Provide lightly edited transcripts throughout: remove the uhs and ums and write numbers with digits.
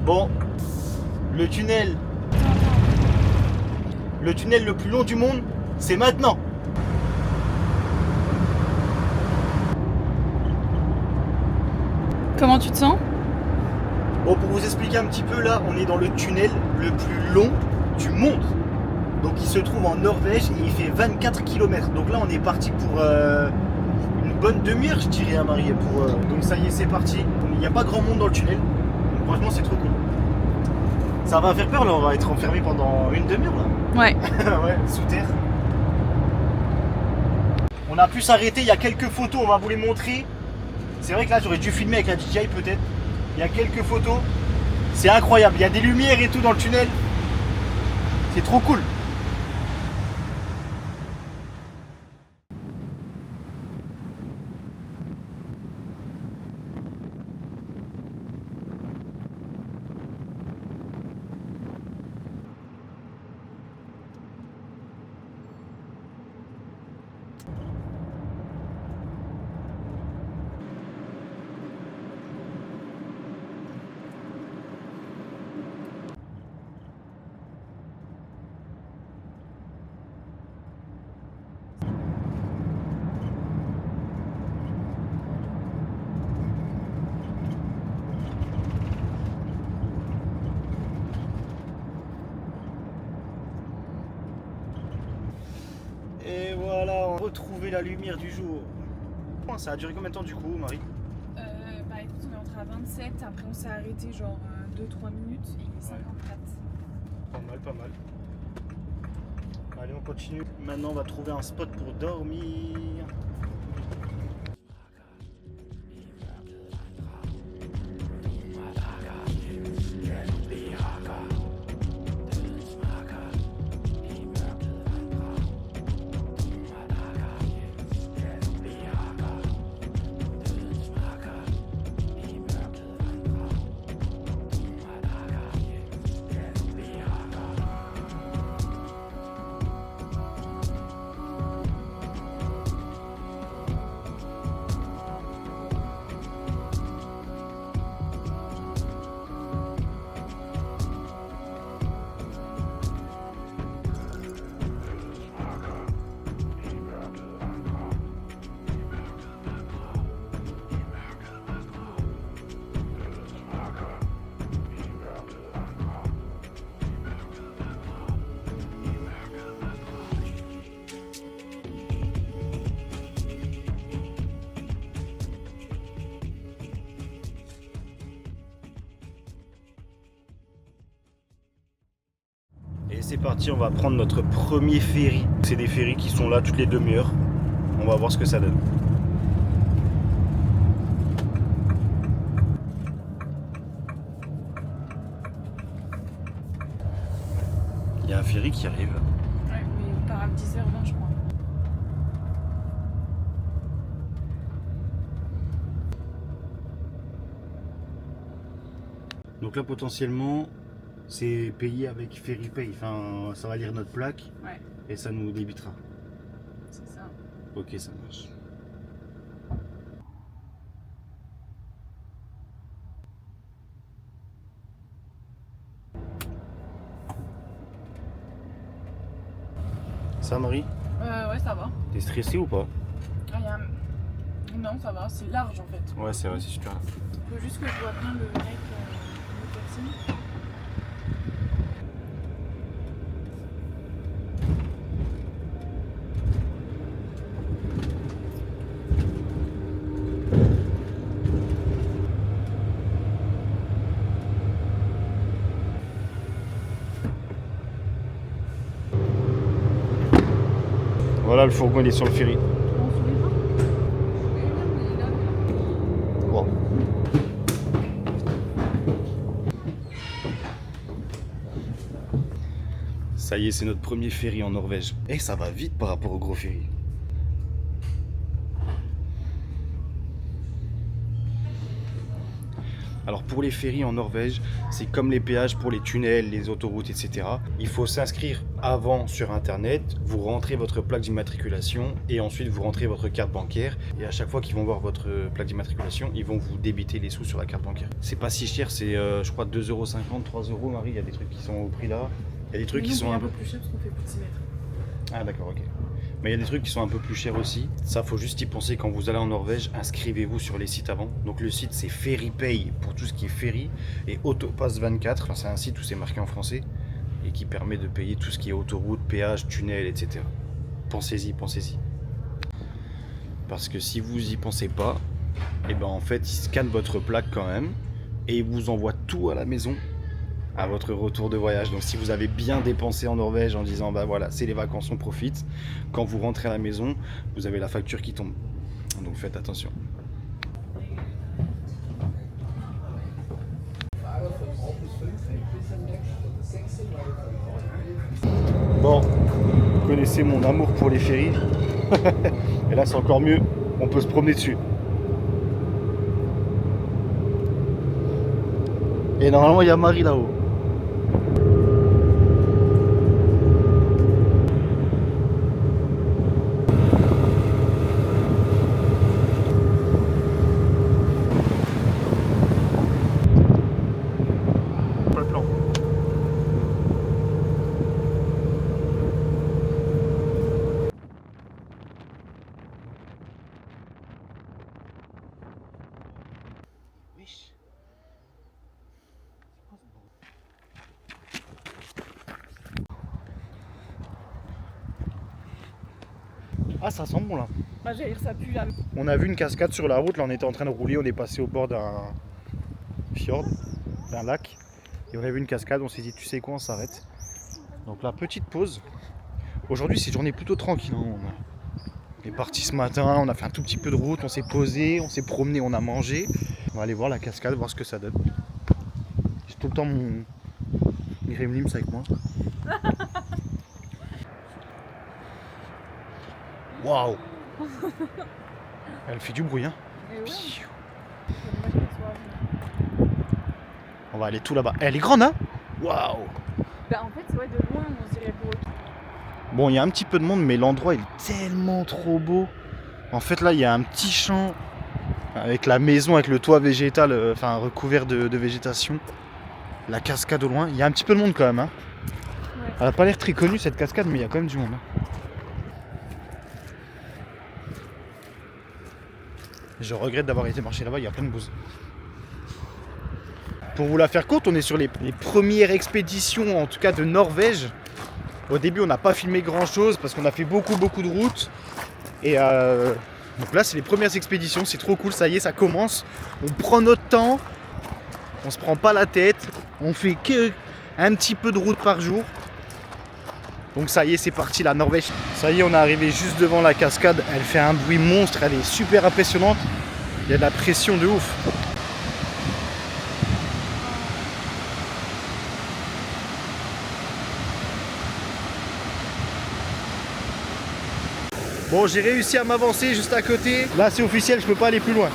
Bon, le tunnel le plus long du monde, c'est maintenant. Comment tu te sens? Bon, pour vous expliquer un petit peu, là, on est dans le tunnel le plus long du monde. Donc il se trouve en Norvège et il fait 24 km. Donc là, on est parti pour une bonne demi-heure, je dirais, à Marie. Donc ça y est, c'est parti. Il n'y a pas grand monde dans le tunnel. Donc franchement, c'est trop cool. Ça va faire peur, là, on va être enfermé pendant une demi-heure, là. Ouais. Ouais, sous terre. On a pu s'arrêter, il y a quelques photos, on va vous les montrer. C'est vrai que là j'aurais dû filmer avec la DJI peut-être. Il y a quelques photos. C'est incroyable, il y a des lumières et tout dans le tunnel. C'est trop cool. Et voilà, on a retrouvé la lumière du jour. Ça a duré combien de temps du coup, Marie? Bah écoute, on est entré à 27, après on s'est arrêté genre 2-3 minutes et il est 54. Pas mal, pas mal. Allez, on continue. Maintenant, on va trouver un spot pour dormir. Et c'est parti, on va prendre notre premier ferry. C'est des ferries qui sont là toutes les demi-heures. On va voir ce que ça donne. Il y a un ferry qui arrive. Ouais, mais il part à 10h20 je crois. Donc là potentiellement c'est payé avec FerryPay. Enfin ça va lire notre plaque Ouais, et ça nous débitera. c'est ça. Ok, ça marche. Ça Marie? Ouais, ça va. T'es stressé ou pas? Ah, non, ça va, c'est large en fait. Ouais, c'est vrai, c'est super. Il faut juste que je vois bien le mec, le taxi. Voilà, le fourgon il est sur le ferry. Bon. Ça y est, c'est notre premier ferry en Norvège. Et ça va vite par rapport au gros ferry. Alors pour les ferries en Norvège, c'est comme les péages pour les tunnels, les autoroutes, etc. Il faut s'inscrire avant sur internet, vous rentrez votre plaque d'immatriculation et ensuite vous rentrez votre carte bancaire. Et à chaque fois qu'ils vont voir votre plaque d'immatriculation, ils vont vous débiter les sous sur la carte bancaire. C'est pas si cher, c'est je crois 2,50 €, 3 €, Marie, il y a des trucs qui sont au prix là. Il y a des trucs qui sont un peu plus cher parce qu'on fait plus de 6 mètres. Ah d'accord, ok. Mais il y a des trucs qui sont un peu plus chers aussi. Ça, faut juste y penser quand vous allez en Norvège. Inscrivez-vous sur les sites avant. Donc le site, c'est FerryPay pour tout ce qui est ferry et Autopass24. Enfin, c'est un site où c'est marqué en français et qui permet de payer tout ce qui est autoroute, péage, tunnel, etc. Pensez-y, pensez-y. Parce que si vous y pensez pas, et ben en fait, ils scannent votre plaque quand même et ils vous envoient tout à la maison à votre retour de voyage. Donc si vous avez bien dépensé en Norvège en disant bah voilà, c'est les vacances, on profite, quand vous rentrez à la maison, vous avez la facture qui tombe. Donc faites attention. Bon, vous connaissez mon amour pour les ferries. Et là c'est encore mieux, on peut se promener dessus. Et normalement il y a Marie là-haut. Ah, ça sent bon là. Ah, j'allais dire ça pue là. On a vu une cascade sur la route, là on était en train de rouler, on est passé au bord d'un fjord, d'un lac. Et on a vu une cascade, on s'est dit tu sais quoi, on s'arrête. Donc la petite pause. Aujourd'hui c'est une journée plutôt tranquille. On est parti ce matin, on a fait un tout petit peu de route, on s'est posé, on s'est promené, on a mangé. On va aller voir la cascade, voir ce que ça donne. J'ai tout le temps mon Gremlins avec moi. Waouh. Elle fait du bruit hein. Et ouais. On va aller tout là-bas. Elle est grande hein. Waouh. Bah en fait ouais, de loin on se dirait beau. Bon, il y a un petit peu de monde, mais l'endroit il est tellement trop beau. En fait, là, il y a un petit champ avec la maison, avec le toit végétal, enfin recouvert de végétation. La cascade au loin. Il y a un petit peu de monde quand même. Hein. Ouais. Elle n'a pas l'air très connue cette cascade, mais il y a quand même du monde. Hein. Je regrette d'avoir été marcher là-bas, il y a plein de bouse. Pour vous la faire courte, on est sur les premières expéditions, en tout cas de Norvège. Au début, on n'a pas filmé grand-chose parce qu'on a fait beaucoup de routes. Et donc là, c'est les premières expéditions, c'est trop cool, ça y est, ça commence. On prend notre temps, on se prend pas la tête, on fait que un petit peu de route par jour. Donc ça y est, c'est parti, la Norvège. Ça y est, on est arrivé juste devant la cascade, elle fait un bruit monstre, elle est super impressionnante. Il y a de la pression de ouf. Bon, j'ai réussi à m'avancer juste à côté. Là, c'est officiel, je peux pas aller plus loin.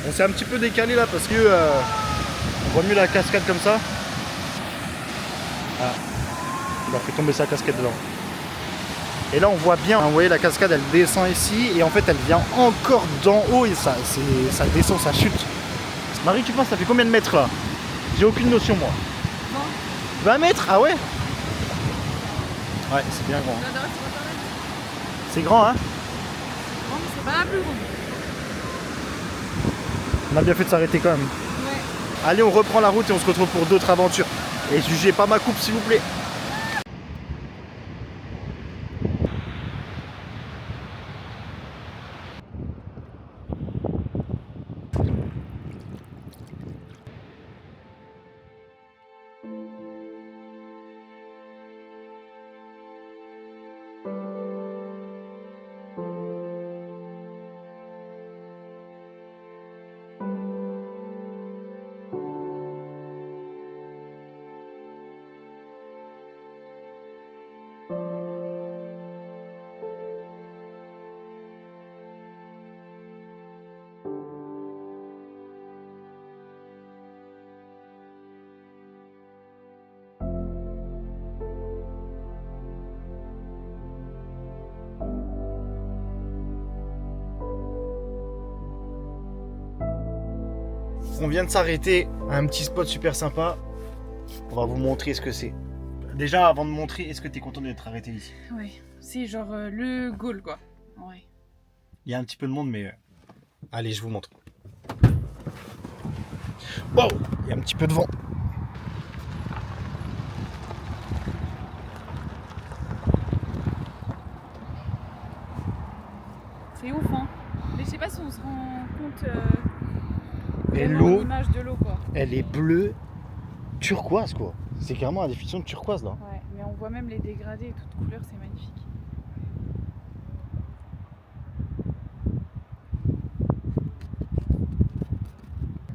On s'est un petit peu décalé là parce que on voit mieux la cascade comme ça. Ah, il a fait tomber sa casquette dedans. Et là, on voit bien, hein, vous voyez, la cascade, elle descend ici et en fait, elle vient encore d'en haut et ça descend, ça chute. Marie, tu penses, ça fait combien de mètres là? J'ai aucune notion, moi. 20 mètres? Ah ouais? Ouais, c'est bien grand. C'est grand, hein? Non, mais c'est pas la plus grande. On a bien fait de s'arrêter quand même. Ouais. Allez, on reprend la route et on se retrouve pour d'autres aventures. Et jugez pas ma coupe, s'il vous plaît. on vient de s'arrêter à un petit spot super sympa. On va vous montrer ce que c'est. Déjà, avant de montrer, est-ce que tu es content d'être arrêté ici? Ouais, c'est genre le goal quoi. Ouais. Il y a un petit peu de monde, mais allez, je vous montre. Wow, il y a un petit peu de vent. C'est ouf hein. Mais je sais pas si on se rend compte Et vraiment l'eau, de l'image de l'eau quoi. elle est bleue turquoise quoi. C'est carrément la définition de turquoise là. Ouais, mais on voit même les dégradés et toutes couleurs, c'est magnifique.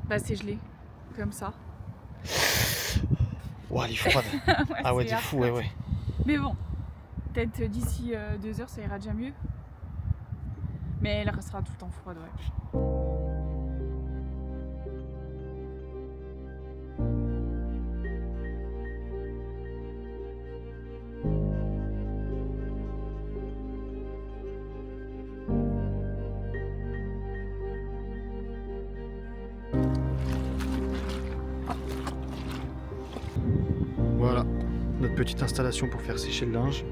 Bah c'est gelé, comme ça. Ouah, elle est froide. Ah ouais, c'est t'es fou, ouais, hardcore. ouais. Mais bon, peut-être d'ici 2 heures ça ira déjà mieux. Mais elle restera tout le temps froide, ouais. Voilà, notre petite installation pour faire sécher le linge.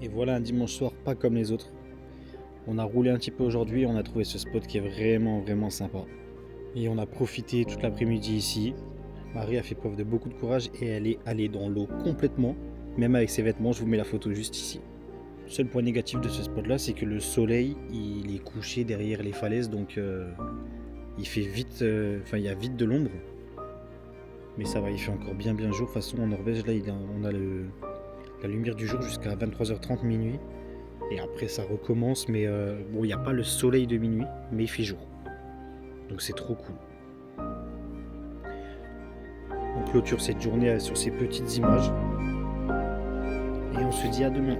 Et voilà un dimanche soir pas comme les autres. On a roulé un petit peu aujourd'hui, on a trouvé ce spot qui est vraiment sympa. Et on a profité toute l'après-midi ici. Marie a fait preuve de beaucoup de courage et elle est allée dans l'eau complètement, même avec ses vêtements. Je vous mets la photo juste ici. Le seul point négatif de ce spot là, c'est que le soleil il est couché derrière les falaises, donc il fait vite, il y a vite de l'ombre. Mais ça va, il fait encore bien jour. De toute façon en Norvège là, on a la lumière du jour jusqu'à 23h30 minuit. Et après ça recommence, mais bon, il n'y a pas le soleil de minuit, mais il fait jour. Donc c'est trop cool. On clôture cette journée sur ces petites images. Et on se dit à demain.